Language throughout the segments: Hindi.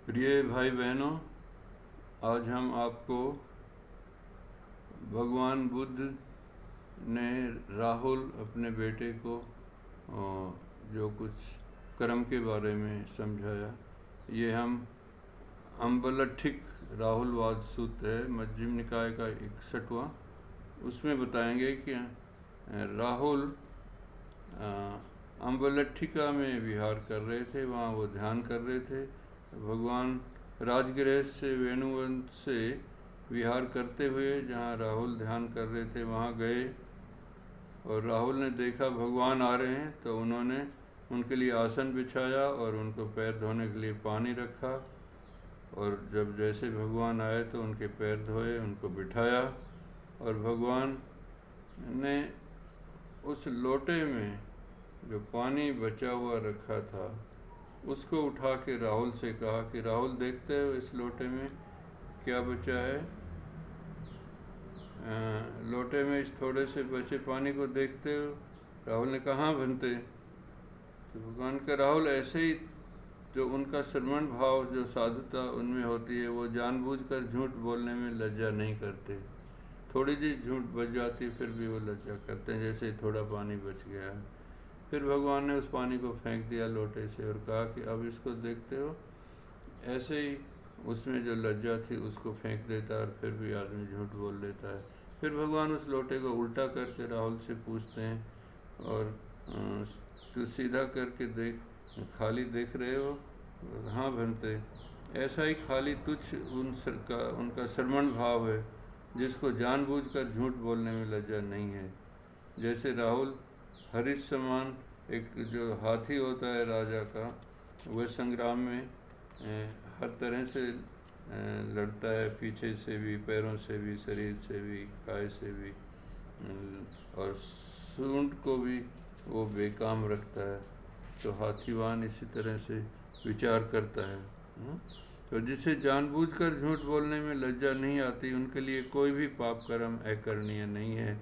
प्रिय भाई बहनों, आज हम आपको भगवान बुद्ध ने राहुल अपने बेटे को जो कुछ कर्म के बारे में समझाया, ये हम अम्बलठिक राहुलवाद सूत्र है, मध्यम निकाय का 61वां, उसमें बताएंगे कि राहुल अम्बलठिका में विहार कर रहे थे। वहाँ वो ध्यान कर रहे थे। भगवान राजगृह से वेणुवन से विहार करते हुए जहाँ राहुल ध्यान कर रहे थे वहाँ गए और राहुल ने देखा भगवान आ रहे हैं, तो उन्होंने उनके लिए आसन बिछाया और उनको पैर धोने के लिए पानी रखा। और जब जैसे भगवान आए तो उनके पैर धोए, उनको बिठाया और भगवान ने उस लोटे में जो पानी बचा हुआ रखा था उसको उठा के राहुल से कहा कि राहुल, देखते हो इस लोटे में क्या बचा है? लोटे में इस थोड़े से बचे पानी को देखते हो? राहुल ने कहा, हाँ बनते। तो भगवान का राहुल, ऐसे ही जो उनका श्रवण भाव जो साधुता उनमें होती है, वो जानबूझकर झूठ बोलने में लज्जा नहीं करते। थोड़ी सी झूठ बच जाती फिर भी वो लज्जा करते हैं, जैसे थोड़ा पानी बच गया है। फिर भगवान ने उस पानी को फेंक दिया लोटे से और कहा कि अब इसको देखते हो? ऐसे ही उसमें जो लज्जा थी उसको फेंक देता है और फिर भी आदमी झूठ बोल लेता है। फिर भगवान उस लोटे को उल्टा करके राहुल से पूछते हैं, और तू सीधा करके देख, खाली देख रहे हो? हाँ भंते। ऐसा ही खाली तुच्छ उनका श्रवण भाव है, जिसको जानबूझकर झूठ बोलने में लज्जा नहीं है। जैसे राहुल हरीश समान एक जो हाथी होता है राजा का, वह संग्राम में हर तरह से लड़ता है, पीछे से भी, पैरों से भी, शरीर से भी, काय से भी, और सूंड को भी वो बेकाम रखता है। तो हाथीवान इसी तरह से विचार करता है। तो जिसे जानबूझकर झूठ बोलने में लज्जा नहीं आती, उनके लिए कोई भी पाप कर्म अकरणीय नहीं है,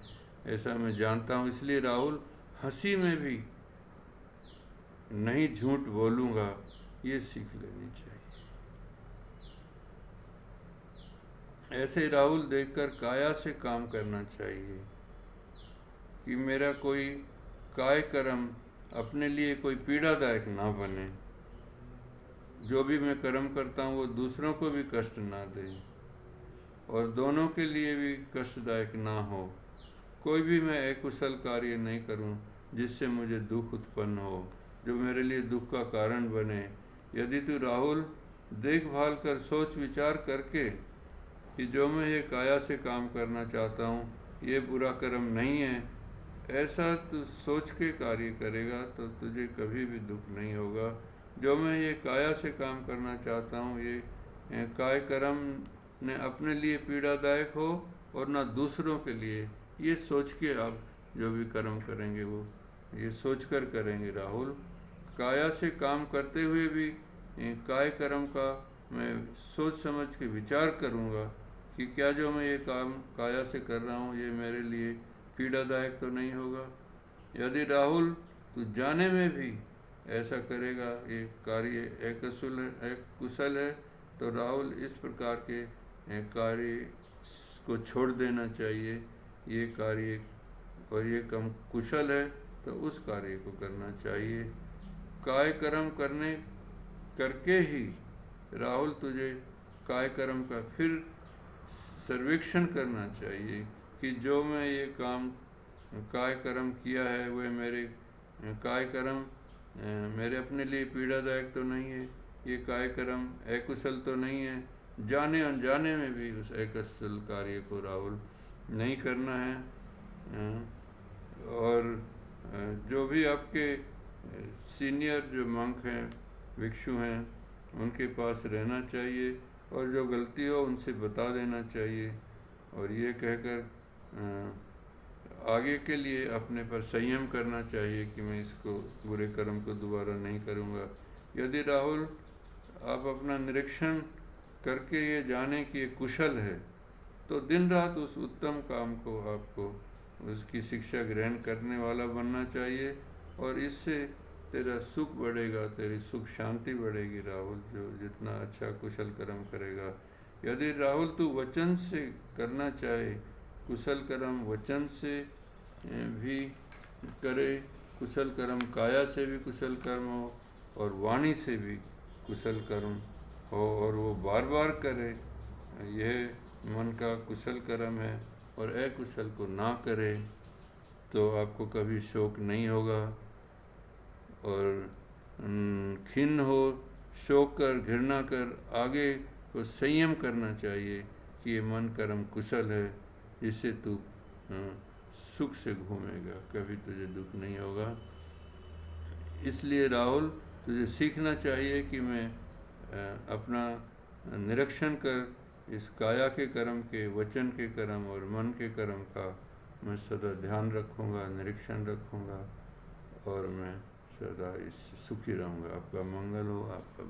ऐसा मैं जानता हूँ। इसलिए राहुल, हंसी में भी नहीं झूठ बोलूँगा, ये सीख लेनी चाहिए। ऐसे राहुल देखकर काया से काम करना चाहिए कि मेरा कोई काय कर्म अपने लिए कोई पीड़ादायक ना बने। जो भी मैं कर्म करता हूँ वो दूसरों को भी कष्ट ना दे और दोनों के लिए भी कष्टदायक ना हो। कोई भी मैं अकुशल कार्य नहीं करूं जिससे मुझे दुख उत्पन्न हो, जो मेरे लिए दुख का कारण बने। यदि तू राहुल देखभाल कर, सोच विचार करके कि जो मैं ये काया से काम करना चाहता हूँ ये बुरा कर्म नहीं है, ऐसा तू सोच के कार्य करेगा तो तुझे कभी भी दुख नहीं होगा। जो मैं ये काया से काम करना चाहता हूँ ये काय कर्म न अपने लिए पीड़ादायक हो और न दूसरों के लिए, ये सोच के आप जो भी कर्म करेंगे वो ये सोच कर करेंगे। राहुल, काया से काम करते हुए भी काय कर्म का मैं सोच समझ के विचार करूँगा कि क्या जो मैं ये काम काया से कर रहा हूँ ये मेरे लिए पीड़ादायक तो नहीं होगा। यदि राहुल तू जाने में भी ऐसा करेगा ये कार्य अकुशल है, तो राहुल इस प्रकार के कार्य को छोड़ देना चाहिए। ये कार्य और ये कम कुशल है तो उस कार्य को करना चाहिए। काय कर्म करने करके ही राहुल तुझे काय कर्म का फिर सर्वेक्षण करना चाहिए कि जो मैं ये काम काय कर्म किया है वह मेरे काय कर्म मेरे अपने लिए पीड़ादायक तो नहीं है, ये काय कर्म अकुशल तो नहीं है। जाने अनजाने में भी उस अकुशल कार्य को राहुल नहीं करना है। और जो भी आपके सीनियर जो मंक हैं, भिक्षु हैं, उनके पास रहना चाहिए और जो गलती हो उनसे बता देना चाहिए और ये कहकर आगे के लिए अपने पर संयम करना चाहिए कि मैं इसको बुरे कर्म को दोबारा नहीं करूँगा। यदि राहुल आप अपना निरीक्षण करके ये जाने कि ये कुशल है, तो दिन रात उस उत्तम काम को आपको उसकी शिक्षा ग्रहण करने वाला बनना चाहिए और इससे तेरा सुख बढ़ेगा, तेरी सुख शांति बढ़ेगी राहुल। जो जितना अच्छा कुशल कर्म करेगा, यदि राहुल तू वचन से करना चाहे, कुशल कर्म वचन से भी करे, कुशल कर्म काया से भी कुशल कर्म हो और वाणी से भी कुशल कर्म हो, और वो बार बार करे, यह मन का कुशल कर्म है। और अकुशल को ना करे तो आपको कभी शोक नहीं होगा। और खिन्न हो, शोक कर, घृणा कर, आगे को संयम करना चाहिए कि ये मन कर्म कुशल है, जिससे तू सुख से घूमेगा, कभी तुझे दुख नहीं होगा। इसलिए राहुल तुझे सीखना चाहिए कि मैं अपना निरीक्षण कर इस काया के कर्म के, वचन के कर्म और मन के कर्म का मैं सदा ध्यान रखूँगा, निरीक्षण रखूँगा, और मैं सदा इस सुखी रहूँगा। आपका मंगल हो। आपका